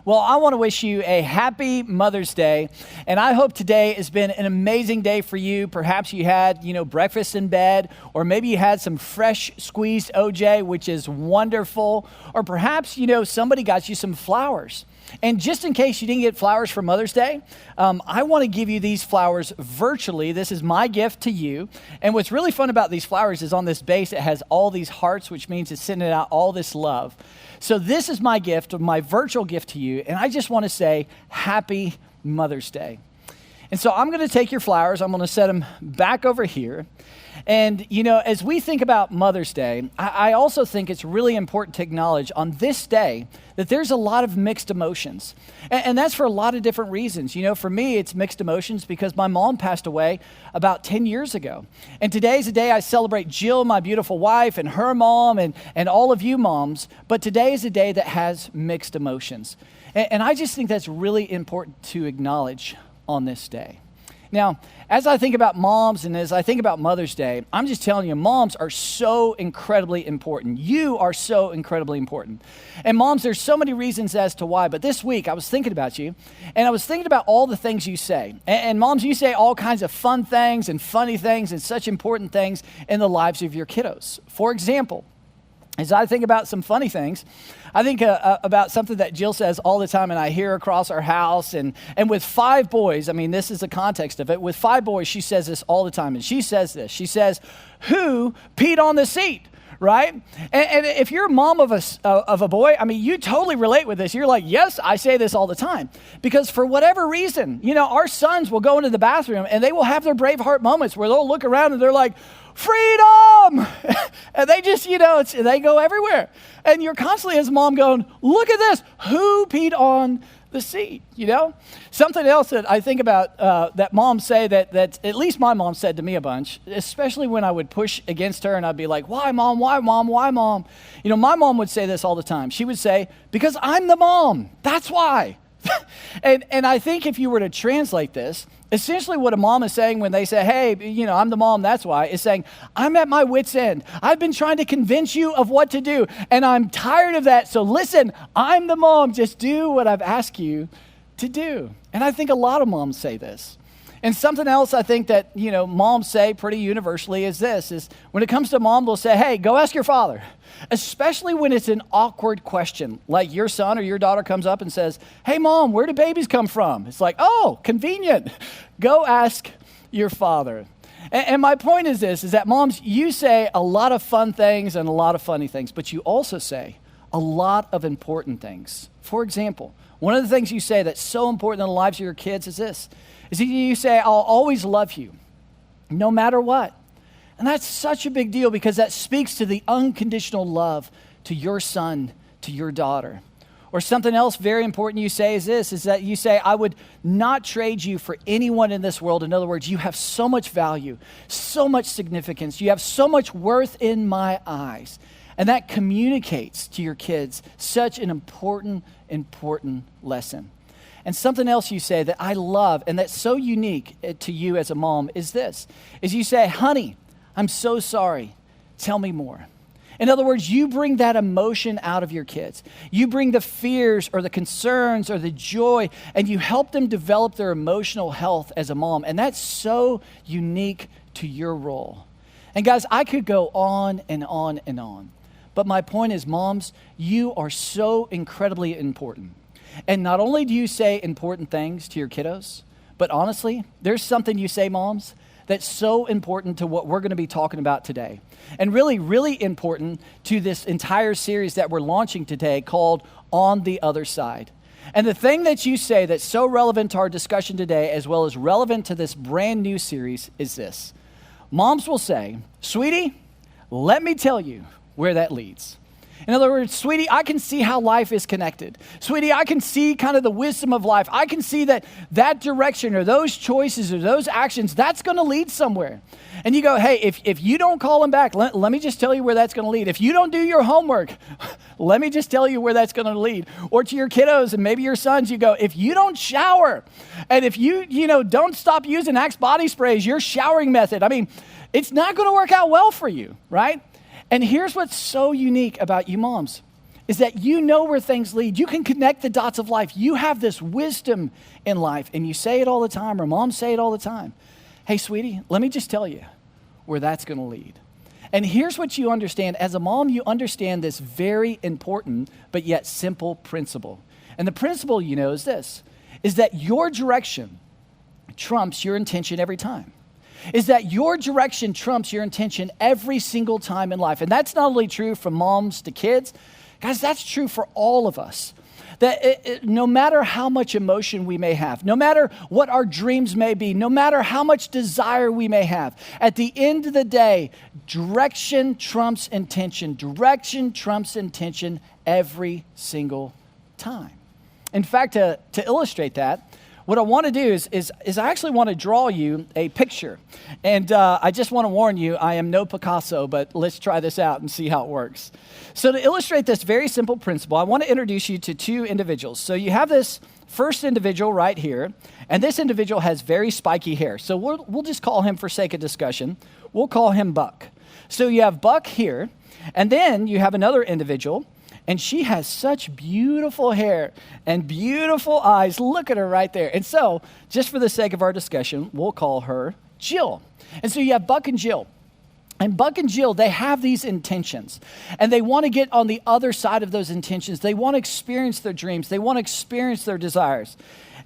Well, I want to wish you a happy Mother's Day, and I hope today has been an amazing day for you. Perhaps you had, breakfast in bed, or maybe you had some fresh squeezed OJ, which is wonderful, or perhaps, somebody got you some flowers. And just in case you didn't get flowers for Mother's Day, I want to give you these flowers virtually. This is my gift to you. And what's really fun about these flowers is on this base, it has all these hearts, which means it's sending out all this love. So this is my gift, my virtual gift to you. And I just want to say happy Mother's Day. And so I'm going to take your flowers. I'm going to set them back over here. And, as we think about Mother's Day, I also think it's really important to acknowledge on this day that there's a lot of mixed emotions. And that's for a lot of different reasons. For me, it's mixed emotions because my mom passed away about 10 years ago. And today's a day I celebrate Jill, my beautiful wife, and her mom, and all of you moms. But today is a day that has mixed emotions. And I just think that's really important to acknowledge on this day. Now, as I think about moms and as I think about Mother's Day, I'm just telling you, moms are so incredibly important. You are so incredibly important. And moms, there's so many reasons as to why, but this week I was thinking about you, and I was thinking about all the things you say. And moms, you say all kinds of fun things and funny things and such important things in the lives of your kiddos. For example, as I think about some funny things, I think about something that Jill says all the time, and I hear across our house. And with 5 boys, this is the context of it. With 5 boys, she says this all the time. And she says this. She says, "Who peed on the seat?" Right? And if you're a mom of a boy, you totally relate with this. You're like, yes, I say this all the time. Because for whatever reason, our sons will go into the bathroom and they will have their Braveheart moments where they'll look around and they're like, freedom! And they just, they go everywhere. And you're constantly as a mom going, look at this, who peed on the seat, Something else that I think about that moms say that at least my mom said to me a bunch, especially when I would push against her and I'd be like, why mom, why mom, why mom? My mom would say this all the time. She would say, because I'm the mom, that's why. And I think if you were to translate this, essentially what a mom is saying when they say, hey, I'm the mom, that's why, is saying, I'm at my wit's end. I've been trying to convince you of what to do, and I'm tired of that. So listen, I'm the mom. Just do what I've asked you to do. And I think a lot of moms say this. And something else I think that, moms say pretty universally is this, is when it comes to mom, they'll say, hey, go ask your father. Especially when it's an awkward question, like your son or your daughter comes up and says, hey, mom, where do babies come from? It's like, oh, convenient. Go ask your father. And my point is this, is that moms, you say a lot of fun things and a lot of funny things, but you also say a lot of important things. For example, one of the things you say that's so important in the lives of your kids is this, is that you say, I'll always love you, no matter what. And that's such a big deal because that speaks to the unconditional love to your son, to your daughter. Or something else very important you say is this, is that you say, I would not trade you for anyone in this world. In other words, you have so much value, so much significance. You have so much worth in my eyes. And that communicates to your kids such an important lesson. And something else you say that I love and that's so unique to you as a mom is this, is you say, honey, I'm so sorry. Tell me more. In other words, you bring that emotion out of your kids. You bring the fears or the concerns or the joy, and you help them develop their emotional health as a mom. And that's so unique to your role. And guys, I could go on and on and on. But my point is, moms, you are so incredibly important. And not only do you say important things to your kiddos, but honestly, there's something you say, moms, that's so important to what we're going to be talking about today. And really, really important to this entire series that we're launching today called On the Other Side. And the thing that you say that's so relevant to our discussion today, as well as relevant to this brand new series, is this. Moms will say, sweetie, let me tell you where that leads. In other words, sweetie, I can see how life is connected. Sweetie, I can see kind of the wisdom of life. I can see that direction or those choices or those actions, that's going to lead somewhere. And you go, hey, if you don't call him back, let me just tell you where that's going to lead. If you don't do your homework, let me just tell you where that's going to lead. Or to your kiddos and maybe your sons, you go, if you don't shower and if you don't stop using Axe body sprays, your showering method, it's not going to work out well for you, right? And here's what's so unique about you moms, is that you know where things lead. You can connect the dots of life. You have this wisdom in life, and you say it all the time, or moms say it all the time. Hey, sweetie, let me just tell you where that's going to lead. And here's what you understand. As a mom, you understand this very important but yet simple principle. And the principle, you know, is this, is that your direction trumps your intention every time. Is that your direction trumps your intention every single time in life. And that's not only true from moms to kids. Guys, that's true for all of us. That no matter how much emotion we may have, no matter what our dreams may be, no matter how much desire we may have, at the end of the day, direction trumps intention. Direction trumps intention every single time. In fact, to illustrate that, what I want to do is I actually want to draw you a picture. And I just want to warn you, I am no Picasso, but let's try this out and see how it works. So to illustrate this very simple principle, I want to introduce you to two individuals. So you have this first individual right here, and this individual has very spiky hair. So we'll just call him, for sake of discussion, we'll call him Buck. So you have Buck here, and then you have another individual, and she has such beautiful hair and beautiful eyes. Look at her right there. And so, just for the sake of our discussion, we'll call her Jill. And so you have Buck and Jill. And Buck and Jill, they have these intentions. And they want to get on the other side of those intentions. They want to experience their dreams. They want to experience their desires.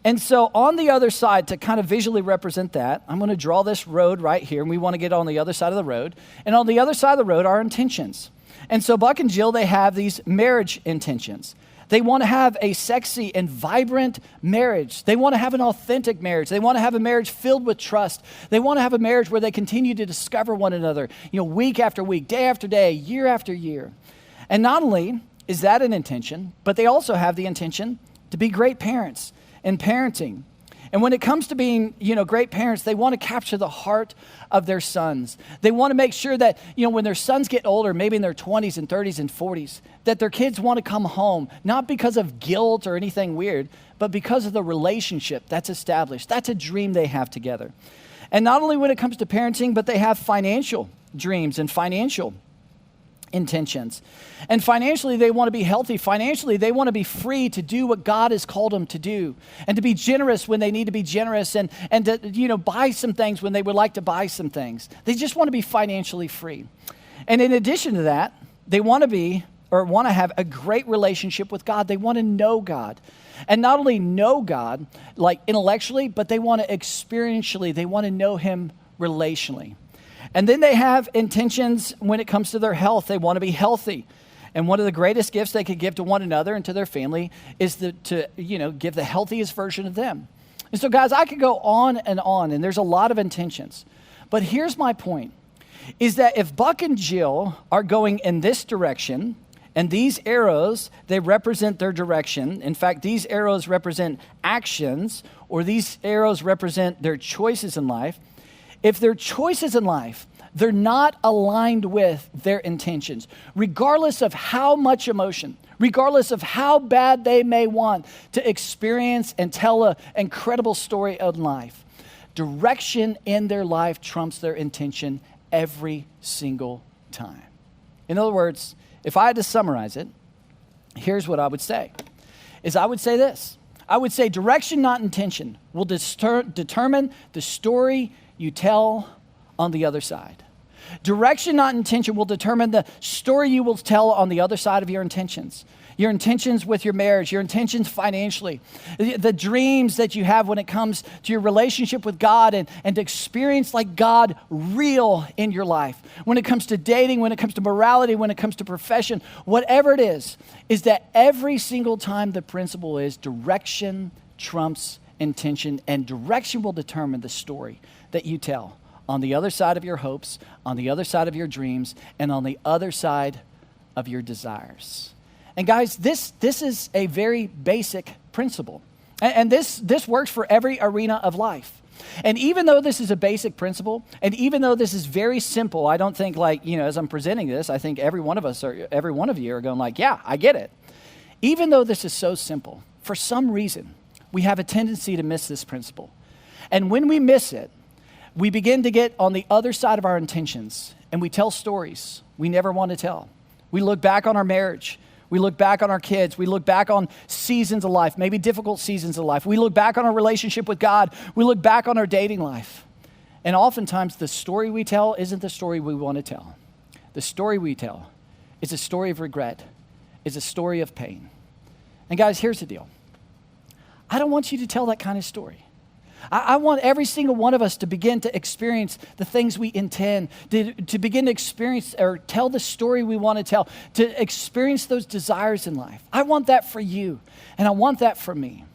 And so on the other side, to kind of visually represent that, I'm going to draw this road right here. And we want to get on the other side of the road. And on the other side of the road are intentions. And so Buck and Jill, they have these marriage intentions. They want to have a sexy and vibrant marriage. They want to have an authentic marriage. They want to have a marriage filled with trust. They want to have a marriage where they continue to discover one another, week after week, day after day, year after year. And not only is that an intention, but they also have the intention to be great parents and parenting. And when it comes to being, great parents, they want to capture the heart of their sons. They want to make sure that, when their sons get older, maybe in their 20s and 30s and 40s, that their kids want to come home, not because of guilt or anything weird, but because of the relationship that's established. That's a dream they have together. And not only when it comes to parenting, but they have financial dreams and financial intentions. And financially, they want to be healthy. Financially, they want to be free to do what God has called them to do, and to be generous when they need to be generous, and to, buy some things when they would like to buy some things. They just want to be financially free. And in addition to that, they want to have a great relationship with God. They want to know God. And not only know God, like intellectually, but they want to experientially, they want to know him relationally. And then they have intentions when it comes to their health. They want to be healthy. And one of the greatest gifts they could give to one another and to their family is to give the healthiest version of them. And so, guys, I could go on, and there's a lot of intentions. But here's my point, is that if Buck and Jill are going in this direction, and these arrows, they represent their direction. In fact, these arrows represent actions, or these arrows represent their choices in life. If their choices in life, they're not aligned with their intentions, regardless of how much emotion, regardless of how bad they may want to experience and tell an incredible story of life, direction in their life trumps their intention every single time. In other words, if I had to summarize it, here's what I would say, is I would say this. I would say direction, not intention, will determine the story you tell on the other side. Direction, not intention, will determine the story you will tell on the other side of your intentions. Your intentions with your marriage, your intentions financially, the dreams that you have when it comes to your relationship with God, and to experience like God real in your life. When it comes to dating, when it comes to morality, when it comes to profession, whatever it is that every single time the principle is direction trumps intention, and direction will determine the story that you tell on the other side of your hopes, on the other side of your dreams, and on the other side of your desires. And guys, this is a very basic principle. And this works for every arena of life. And even though this is a basic principle, and even though this is very simple, I don't think as I'm presenting this, I think every one of you are going like, yeah, I get it. Even though this is so simple, for some reason, we have a tendency to miss this principle. And when we miss it, we begin to get on the other side of our intentions, and we tell stories we never want to tell. We look back on our marriage We look back on our kids. We look back on seasons of life, maybe difficult seasons of life. We look back on our relationship with God. We look back on our dating life. And oftentimes the story we tell isn't the story we want to tell. The story we tell is a story of regret, is a story of pain. And guys, here's the deal. I don't want you to tell that kind of story. I want every single one of us to begin to experience the things we intend, to begin to experience or tell the story we want to tell, to experience those desires in life. I want that for you, and I want that for me.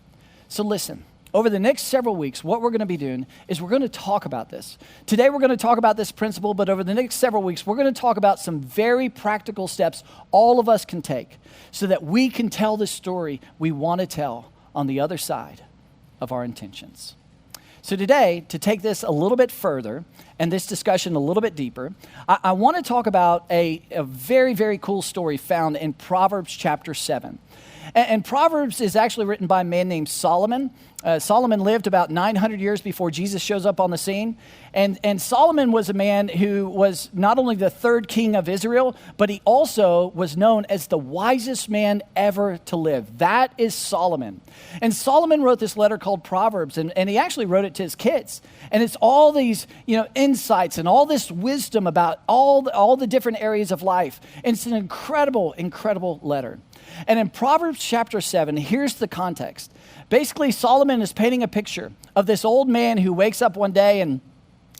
So listen, over the next several weeks, what we're going to be doing is we're going to talk about this. Today, we're going to talk about this principle, but over the next several weeks, we're going to talk about some very practical steps all of us can take so that we can tell the story we want to tell on the other side of our intentions. So today, to take this a little bit further and this discussion a little bit deeper, I want to talk about a very, very cool story found in Proverbs chapter 7. And Proverbs is actually written by a man named Solomon. Solomon lived about 900 years before Jesus shows up on the scene. And Solomon was a man who was not only the third king of Israel, but he also was known as the wisest man ever to live. That is Solomon. And Solomon wrote this letter called Proverbs, and he actually wrote it to his kids. And it's all these, insights and all this wisdom about all the different areas of life. And it's an incredible, incredible letter. And in Proverbs chapter 7, here's the context. Basically, Solomon is painting a picture of this old man who wakes up one day and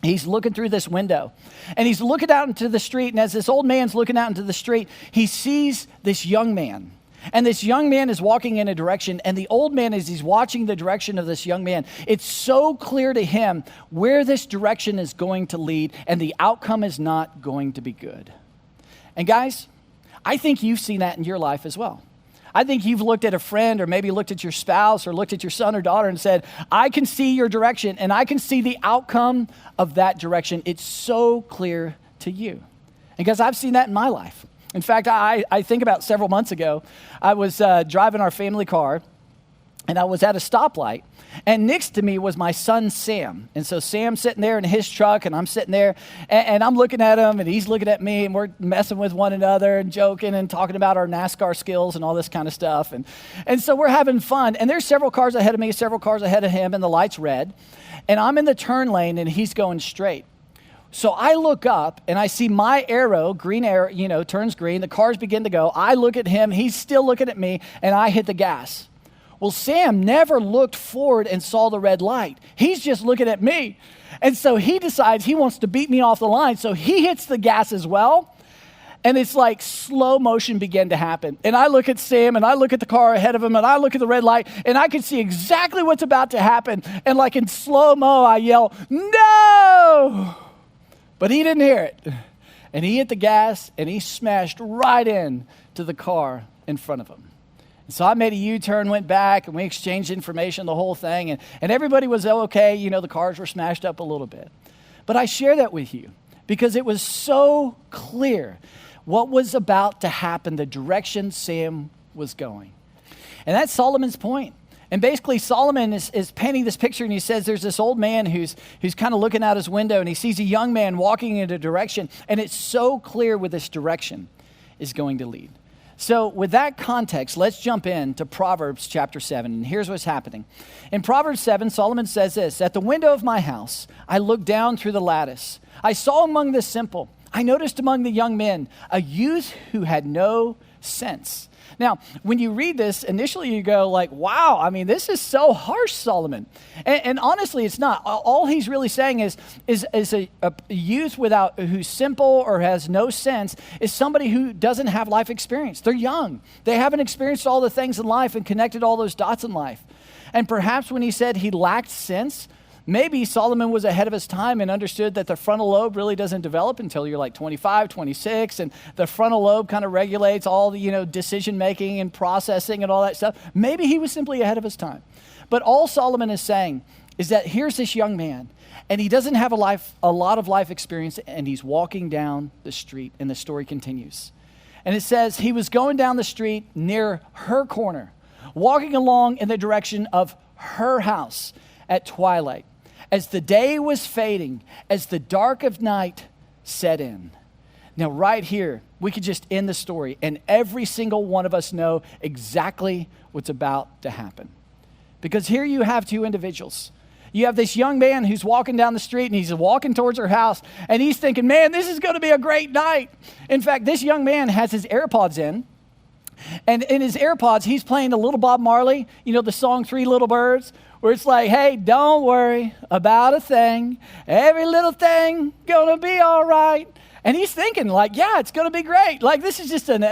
he's looking through this window. And he's looking out into the street. And as this old man's looking out into the street, he sees this young man. And this young man is walking in a direction. And the old man, as he's watching the direction of this young man, it's so clear to him where this direction is going to lead. And the outcome is not going to be good. And guys, I think you've seen that in your life as well. I think you've looked at a friend or maybe looked at your spouse or looked at your son or daughter and said, I can see your direction and I can see the outcome of that direction. It's so clear to you. And guys, I've seen that in my life. In fact, I think about several months ago, I was driving our family car and I was at a stoplight. And next to me was my son, Sam. And so Sam's sitting there in his truck, and I'm sitting there, and I'm looking at him, and he's looking at me, and we're messing with one another and joking and talking about our NASCAR skills and all this kind of stuff. And so we're having fun. And there's several cars ahead of me, several cars ahead of him, and the light's red. And I'm in the turn lane, and he's going straight. So I look up, and I see my arrow, green arrow, turns green. The cars begin to go. I look at him. He's still looking at me, and I hit the gas. Well, Sam never looked forward and saw the red light. He's just looking at me. And so he decides he wants to beat me off the line. So he hits the gas as well. And it's like slow motion began to happen. And I look at Sam and I look at the car ahead of him and I look at the red light and I can see exactly what's about to happen. And like in slow-mo, I yell, no! But he didn't hear it. And he hit the gas and he smashed right in to the car in front of him. So I made a U-turn, went back, and we exchanged information, the whole thing. And everybody was okay. The cars were smashed up a little bit. But I share that with you because it was so clear what was about to happen, the direction Sam was going. And that's Solomon's point. And basically, Solomon is painting this picture, and he says there's this old man who's kind of looking out his window, and he sees a young man walking in a direction, and it's so clear where this direction is going to lead. So with that context, let's jump into Proverbs chapter 7. And here's what's happening. In Proverbs 7, Solomon says this, at the window of my house, I looked down through the lattice. I saw among the simple, I noticed among the young men, a youth who had no sense. Now, when you read this, initially you go like, wow, this is so harsh, Solomon. And honestly, it's not. All he's really saying is a youth who's simple or has no sense is somebody who doesn't have life experience. They're young. They haven't experienced all the things in life and connected all those dots in life. And perhaps when he said he lacked sense, maybe Solomon was ahead of his time and understood that the frontal lobe really doesn't develop until you're like 25, 26, and the frontal lobe kind of regulates all the, decision-making and processing and all that stuff. Maybe he was simply ahead of his time. But all Solomon is saying is that here's this young man, and he doesn't have a lot of life experience, and he's walking down the street, and the story continues. And it says he was going down the street near her corner, walking along in the direction of her house at twilight. As the day was fading, as the dark of night set in. Now, right here, we could just end the story, and every single one of us know exactly what's about to happen. Because here you have two individuals. You have this young man who's walking down the street, and he's walking towards her house, and he's thinking, man, this is going to be a great night. In fact, this young man has his AirPods in, and in his AirPods, he's playing a little Bob Marley, you know, the song Three Little Birds, where it's like, hey, don't worry about a thing. Every little thing gonna be all right. And he's thinking like, yeah, it's going to be great. Like this is just an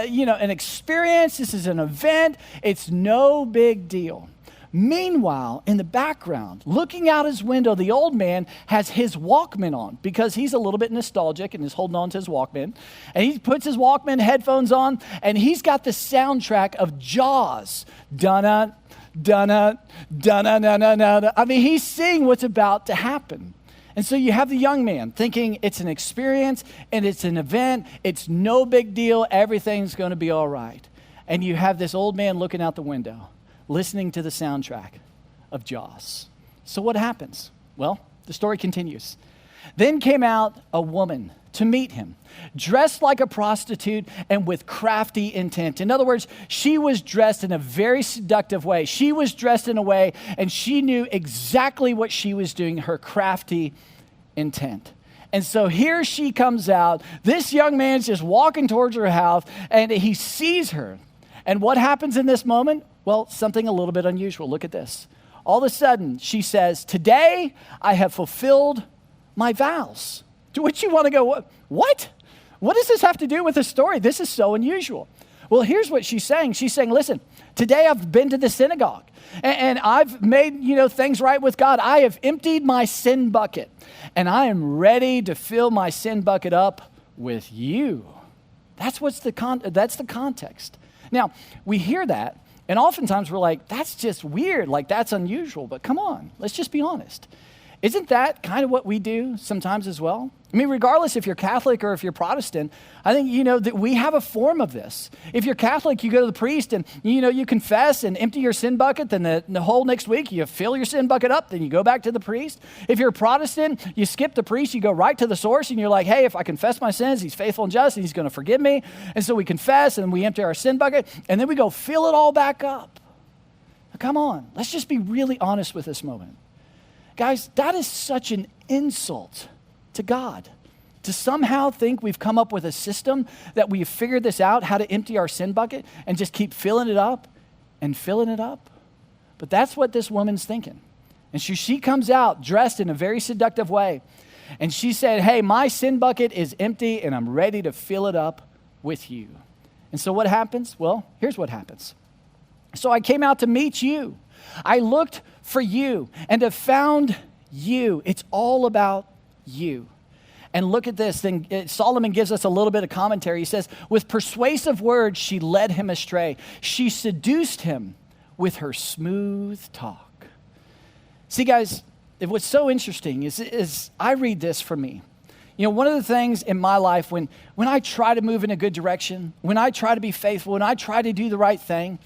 experience. This is an event. It's no big deal. Meanwhile, in the background, looking out his window, the old man has his Walkman on because he's a little bit nostalgic and is holding on to his Walkman. And he puts his Walkman headphones on, and he's got the soundtrack of Jaws. Dun-na, dun-na, dun-na, dun-na. I mean, he's seeing what's about to happen. And so you have the young man thinking it's an experience and it's an event. It's no big deal. Everything's going to be all right. And you have this old man looking out the window, listening to the soundtrack of Jaws. So what happens? Well, the story continues. Then came out a woman to meet him, dressed like a prostitute and with crafty intent. In other words, she was dressed in a very seductive way. She was dressed in a way, and she knew exactly what she was doing, her crafty intent. And so here she comes out. This young man's just walking towards her house, and he sees her. And what happens in this moment? Well, something a little bit unusual. Look at this. All of a sudden, she says, today I have fulfilled my vows. To which you want to go, what? What does this have to do with the story? This is so unusual. Well, here's what she's saying. She's saying, listen, today I've been to the synagogue and I've made, things right with God. I have emptied my sin bucket and I am ready to fill my sin bucket up with you. That's the context. Now, we hear that and oftentimes we're like, that's just weird. Like that's unusual, but come on, let's just be honest. Isn't that kind of what we do sometimes as well? I mean, regardless if you're Catholic or if you're Protestant, I think you know that we have a form of this. If you're Catholic, you go to the priest and you confess and empty your sin bucket, then the whole next week you fill your sin bucket up, then you go back to the priest. If you're a Protestant, you skip the priest, you go right to the source and you're like, hey, if I confess my sins, he's faithful and just and he's going to forgive me. And so we confess and we empty our sin bucket and then we go fill it all back up. Now, come on, let's just be really honest with this moment. Guys, that is such an insult to God, to somehow think we've come up with a system that we've figured this out, how to empty our sin bucket and just keep filling it up and filling it up. But that's what this woman's thinking. And she comes out dressed in a very seductive way. And she said, hey, my sin bucket is empty and I'm ready to fill it up with you. And so what happens? Well, here's what happens. So I came out to meet you. I looked for you and have found you. It's all about you. And look at this. Then Solomon gives us a little bit of commentary. He says, with persuasive words, she led him astray. She seduced him with her smooth talk. See, guys, what's so interesting is I read this for me. One of the things in my life when I try to move in a good direction, when I try to be faithful, when I try to do the right thing,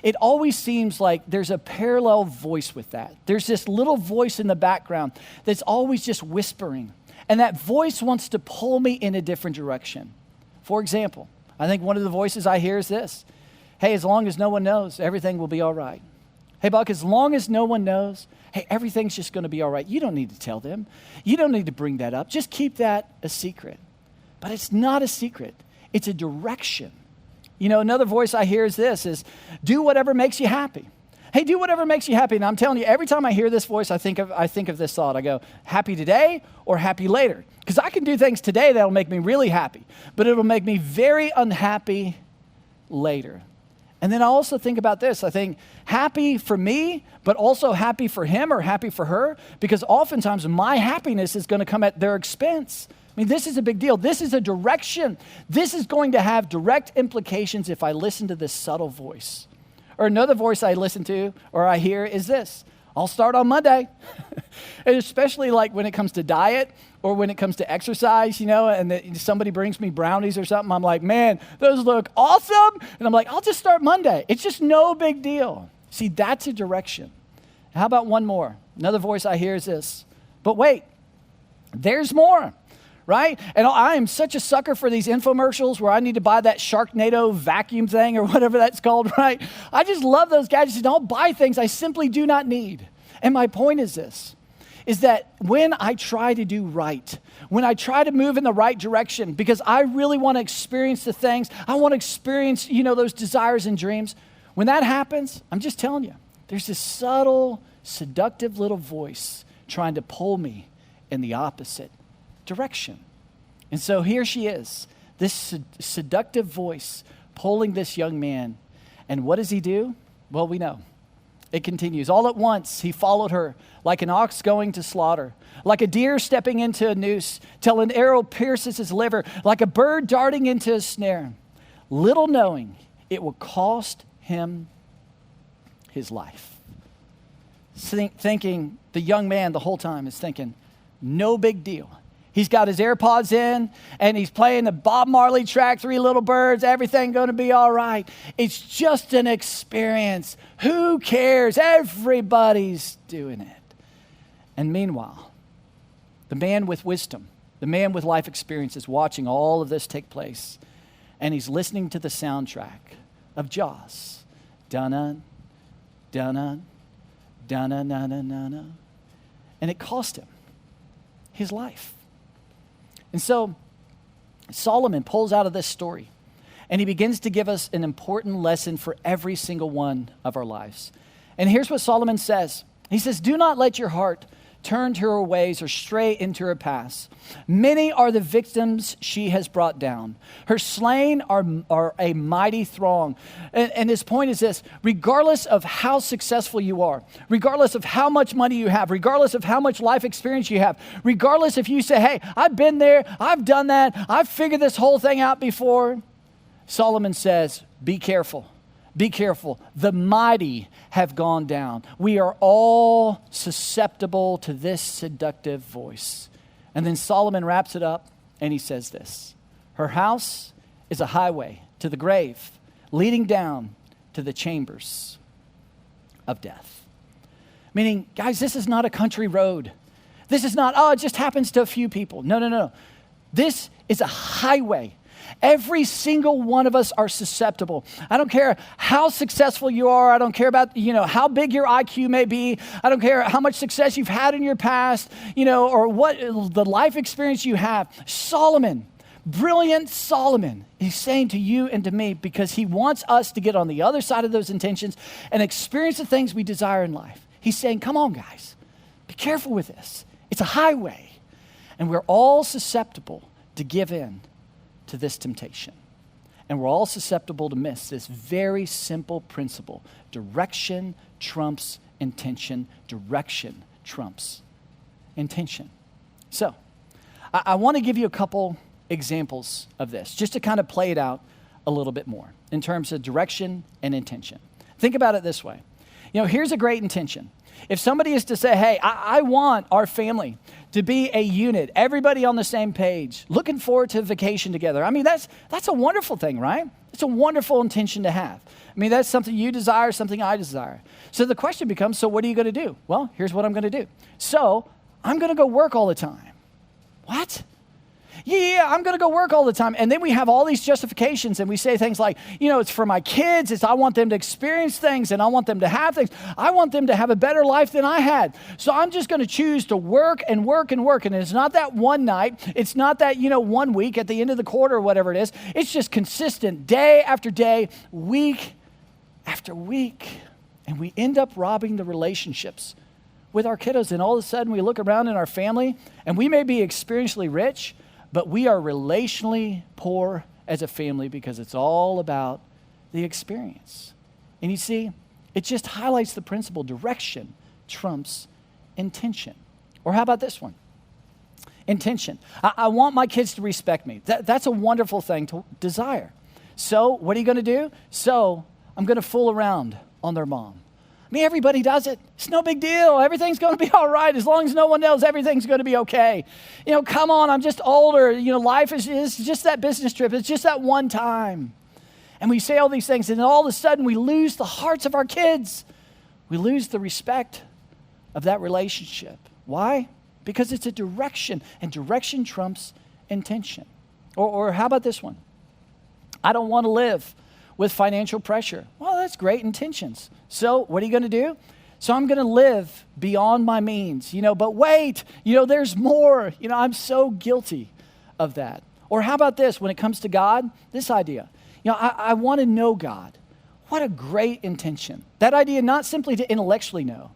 it always seems like there's a parallel voice with that. There's this little voice in the background that's always just whispering. And that voice wants to pull me in a different direction. For example, I think one of the voices I hear is this. Hey, as long as no one knows, everything will be all right. Hey, Buck, as long as no one knows, hey, everything's just going to be all right. You don't need to tell them. You don't need to bring that up. Just keep that a secret. But it's not a secret. It's a direction. Another voice I hear is this, is do whatever makes you happy. Hey, do whatever makes you happy. And I'm telling you, every time I hear this voice, I think of this thought. I go, happy today or happy later? Because I can do things today that'll make me really happy, but it'll make me very unhappy later. And then I also think about this. I think happy for me, but also happy for him or happy for her, because oftentimes my happiness is going to come at their expense. I mean, this is a big deal. This is a direction. This is going to have direct implications if I listen to this subtle voice. Or another voice I listen to or I hear is this. I'll start on Monday. And especially like when it comes to diet or when it comes to exercise, and somebody brings me brownies or something. I'm like, man, those look awesome. And I'm like, I'll just start Monday. It's just no big deal. See, that's a direction. How about one more? Another voice I hear is this. But wait, there's more. right? And I am such a sucker for these infomercials where I need to buy that Sharknado vacuum thing or whatever that's called, right? I just love those gadgets. Don't buy things I simply do not need. And my point is this, is that when I try to do right, when I try to move in the right direction, because I really want to experience the things, I want to experience, those desires and dreams. When that happens, I'm just telling you, there's this subtle, seductive little voice trying to pull me in the opposite direction. And so here she is, this seductive voice pulling this young man. And what does he do? Well, we know. It continues. All at once, he followed her like an ox going to slaughter, like a deer stepping into a noose, till an arrow pierces his liver, like a bird darting into a snare, little knowing it will cost him his life. Thinking, the young man the whole time is thinking, no big deal. He's got his AirPods in, and he's playing the Bob Marley track, Three Little Birds, everything going to be all right. It's just an experience. Who cares? Everybody's doing it. And meanwhile, the man with wisdom, the man with life experience is watching all of this take place, and he's listening to the soundtrack of Jaws. Dun-dun, dun-dun, dun-dun, dun-dun, dun-dun. And it cost him his life. And so Solomon pulls out of this story, and he begins to give us an important lesson for every single one of our lives. And here's what Solomon says. He says, do not let your heart turn to her ways or stray into her paths. Many are the victims she has brought down. Her slain are a mighty throng. And his point is this: regardless of how successful you are, regardless of how much money you have, regardless of how much life experience you have, regardless if you say, hey, I've been there, I've done that, I've figured this whole thing out before, Solomon says, be careful. Be careful. The mighty have gone down. We are all susceptible to this seductive voice. And then Solomon wraps it up and he says this: her house is a highway to the grave, leading down to the chambers of death. Meaning, guys, this is not a country road. This is not, it just happens to a few people. No. This is a highway. Every single one of us are susceptible. I don't care how successful you are. I don't care about, how big your IQ may be. I don't care how much success you've had in your past, or what the life experience you have. Solomon, brilliant Solomon, he's saying to you and to me, because he wants us to get on the other side of those intentions and experience the things we desire in life. He's saying, come on, guys, be careful with this. It's a highway, and we're all susceptible to give in to this temptation. And we're all susceptible to miss this very simple principle. Direction trumps intention. Direction trumps intention. So, I want to give you a couple examples of this, just to kind of play it out a little bit more in terms of direction and intention. Think about it this way. Here's a great intention. If somebody is to say, hey, I want our family to be a unit, everybody on the same page, looking forward to vacation together. I mean, that's a wonderful thing, right? It's a wonderful intention to have. I mean, that's something you desire, something I desire. So the question becomes, so what are you going to do? Well, here's what I'm going to do. So I'm going to go work all the time. What? Yeah, I'm going to go work all the time. And then we have all these justifications and we say things like, it's for my kids. I want them to experience things and I want them to have things. I want them to have a better life than I had. So I'm just going to choose to work and work and work. And it's not that one night. It's not that, 1 week at the end of the quarter or whatever it is. It's just consistent day after day, week after week. And we end up robbing the relationships with our kiddos. And all of a sudden we look around in our family and we may be experientially rich, but we are relationally poor as a family because it's all about the experience. And you see, it just highlights the principle: direction trumps intention. Or how about this one? Intention. I want my kids to respect me. That's a wonderful thing to desire. So what are you going to do? So I'm going to fool around on their mom. I mean, everybody does it. It's no big deal. Everything's going to be all right. As long as no one knows, everything's going to be okay. Come on, I'm just older. Life is just that business trip. It's just that one time. And we say all these things, and then all of a sudden we lose the hearts of our kids. We lose the respect of that relationship. Why? Because it's a direction, and direction trumps intention. Or how about this one? I don't want to live with financial pressure. Well, that's great intentions. So what are you going to do? So I'm going to live beyond my means, but wait, there's more. I'm so guilty of that. Or how about this, when it comes to God, this idea, I want to know God. What a great intention. That idea, not simply to intellectually know,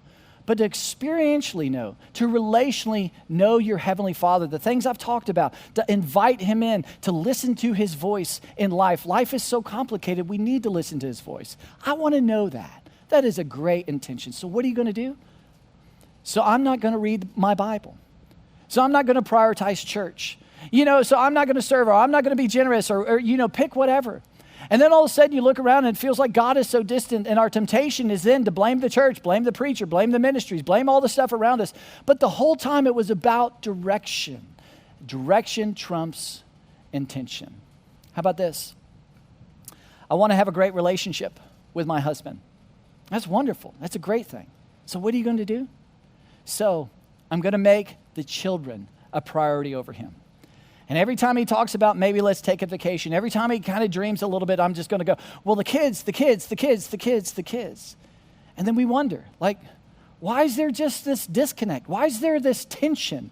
but to experientially know, to relationally know your Heavenly Father, the things I've talked about, to invite Him in, to listen to His voice in life. Life is so complicated, we need to listen to His voice. I want to know that. That is a great intention. So what are you going to do? So I'm not going to read my Bible. So I'm not going to prioritize church. So I'm not going to serve, or I'm not going to be generous, or pick whatever. And then all of a sudden you look around and it feels like God is so distant, and our temptation is then to blame the church, blame the preacher, blame the ministries, blame all the stuff around us. But the whole time it was about direction. Direction trumps intention. How about this? I want to have a great relationship with my husband. That's wonderful. That's a great thing. So what are you going to do? So I'm going to make the children a priority over him. And every time he talks about maybe let's take a vacation, every time he kind of dreams a little bit, I'm just going to go, well, the kids. And then we wonder, why is there just this disconnect? Why is there this tension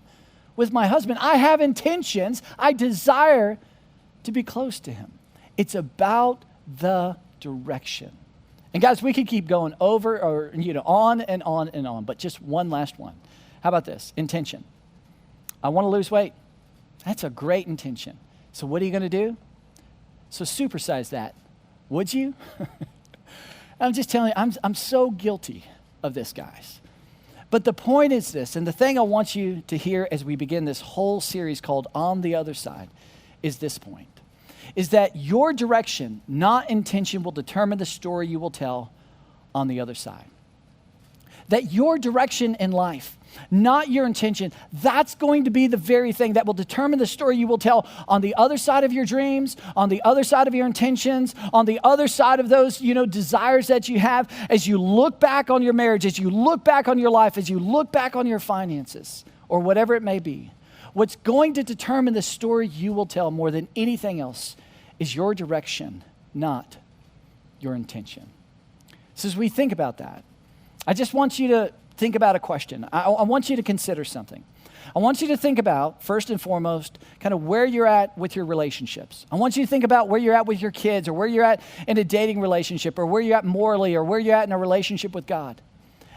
with my husband? I have intentions. I desire to be close to him. It's about the direction. And guys, we could keep going over or, on and on and on, but just one last one. How about this? Intention. I want to lose weight. That's a great intention. So what are you going to do? So supersize that. Would you? I'm just telling you, I'm so guilty of this, guys. But the point is this, and the thing I want you to hear as we begin this whole series called On the Other Side is this point, is that your direction, not intention, will determine the story you will tell on the other side. That your direction in life, not your intention, that's going to be the very thing that will determine the story you will tell on the other side of your dreams, on the other side of your intentions, on the other side of those, desires that you have as you look back on your marriage, as you look back on your life, as you look back on your finances, or whatever it may be. What's going to determine the story you will tell more than anything else is your direction, not your intention. So as we think about that, I just want you to think about a question. I want you to consider something. I want you to think about, first and foremost, kind of where you're at with your relationships. I want you to think about where you're at with your kids, or where you're at in a dating relationship, or where you're at morally, or where you're at in a relationship with God.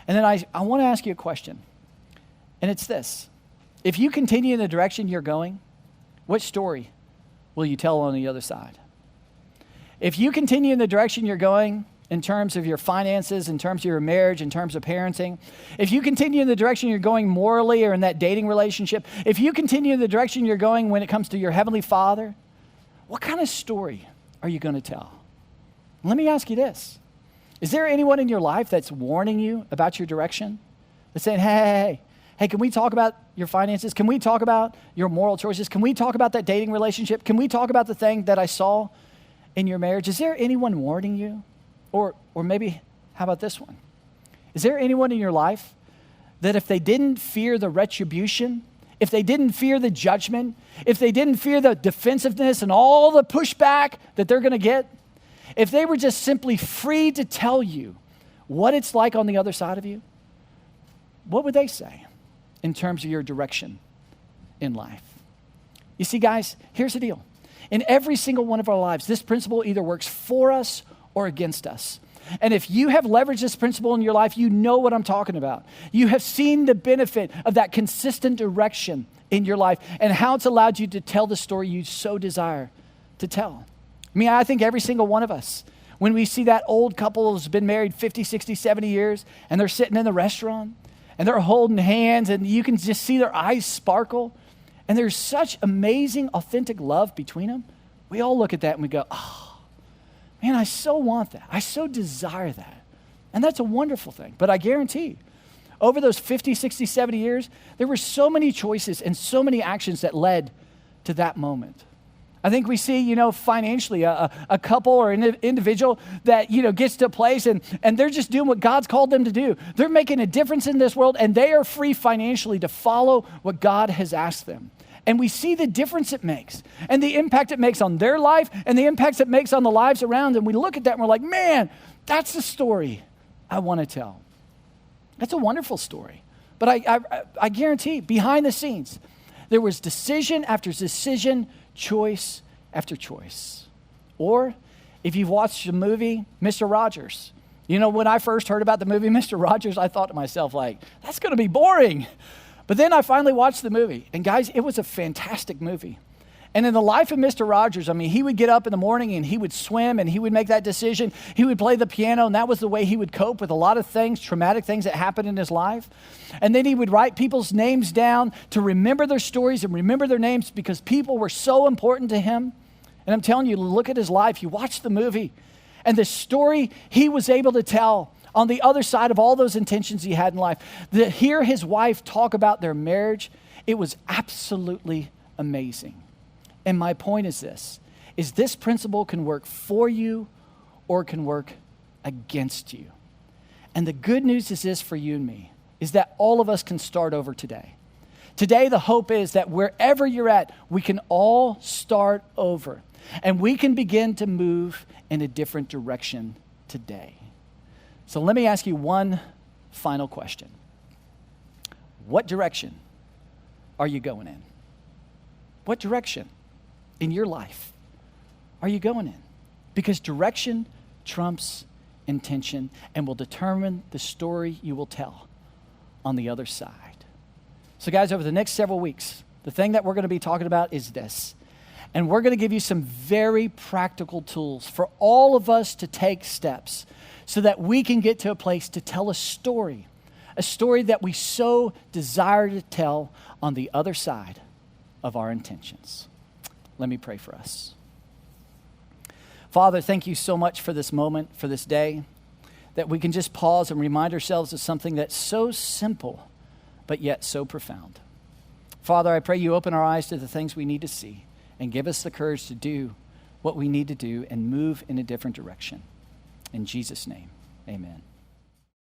And then I want to ask you a question, and it's this. If you continue in the direction you're going, what story will you tell on the other side? If you continue in the direction you're going, in terms of your finances, in terms of your marriage, in terms of parenting, if you continue in the direction you're going morally or in that dating relationship, if you continue in the direction you're going when it comes to your Heavenly Father, what kind of story are you going to tell? Let me ask you this. Is there anyone in your life that's warning you about your direction? That's saying, hey, can we talk about your finances? Can we talk about your moral choices? Can we talk about that dating relationship? Can we talk about the thing that I saw in your marriage? Is there anyone warning you? Or maybe, how about this one? Is there anyone in your life that if they didn't fear the retribution, if they didn't fear the judgment, if they didn't fear the defensiveness and all the pushback that they're going to get, if they were just simply free to tell you what it's like on the other side of you, what would they say in terms of your direction in life? You see, guys, here's the deal. In every single one of our lives, this principle either works for us or against us. And if you have leveraged this principle in your life, you know what I'm talking about. You have seen the benefit of that consistent direction in your life and how it's allowed you to tell the story you so desire to tell. I think every single one of us, when we see that old couple who's been married 50, 60, 70 years, and they're sitting in the restaurant, and they're holding hands, and you can just see their eyes sparkle, and there's such amazing, authentic love between them, we all look at that and we go, oh, man, I so want that. I so desire that. And that's a wonderful thing. But I guarantee, over those 50, 60, 70 years, there were so many choices and so many actions that led to that moment. I think we see, financially, a couple or an individual that, gets to a place and they're just doing what God's called them to do. They're making a difference in this world, and they are free financially to follow what God has asked them. And we see the difference it makes and the impact it makes on their life and the impacts it makes on the lives around. And we look at that and we're like, man, that's the story I want to tell. That's a wonderful story. But I guarantee behind the scenes, there was decision after decision, choice after choice. Or if you've watched the movie, Mr. Rogers, you know, when I first heard about the movie Mr. Rogers, I thought to myself, like, that's going to be boring. But then I finally watched the movie. And guys, it was a fantastic movie. And in the life of Mr. Rogers, I mean, he would get up in the morning and he would swim and he would make that decision. He would play the piano, and that was the way he would cope with a lot of things, traumatic things that happened in his life. And then he would write people's names down to remember their stories and remember their names because people were so important to him. And I'm telling you, look at his life. You watch the movie and the story he was able to tell on the other side of all those intentions he had in life. To hear his wife talk about their marriage, it was absolutely amazing. And my point is this principle can work for you or it can work against you. And the good news is this for you and me, is that all of us can start over today. Today, the hope is that wherever you're at, we can all start over. And we can begin to move in a different direction today. So let me ask you one final question. What direction are you going in? What direction in your life are you going in? Because direction trumps intention and will determine the story you will tell on the other side. So guys, over the next several weeks, the thing that we're going to be talking about is this. And we're going to give you some very practical tools for all of us to take steps so that we can get to a place to tell a story that we so desire to tell on the other side of our intentions. Let me pray for us. Father, thank you so much for this moment, for this day, that we can just pause and remind ourselves of something that's so simple, but yet so profound. Father, I pray you open our eyes to the things we need to see and give us the courage to do what we need to do and move in a different direction. In Jesus' name, amen.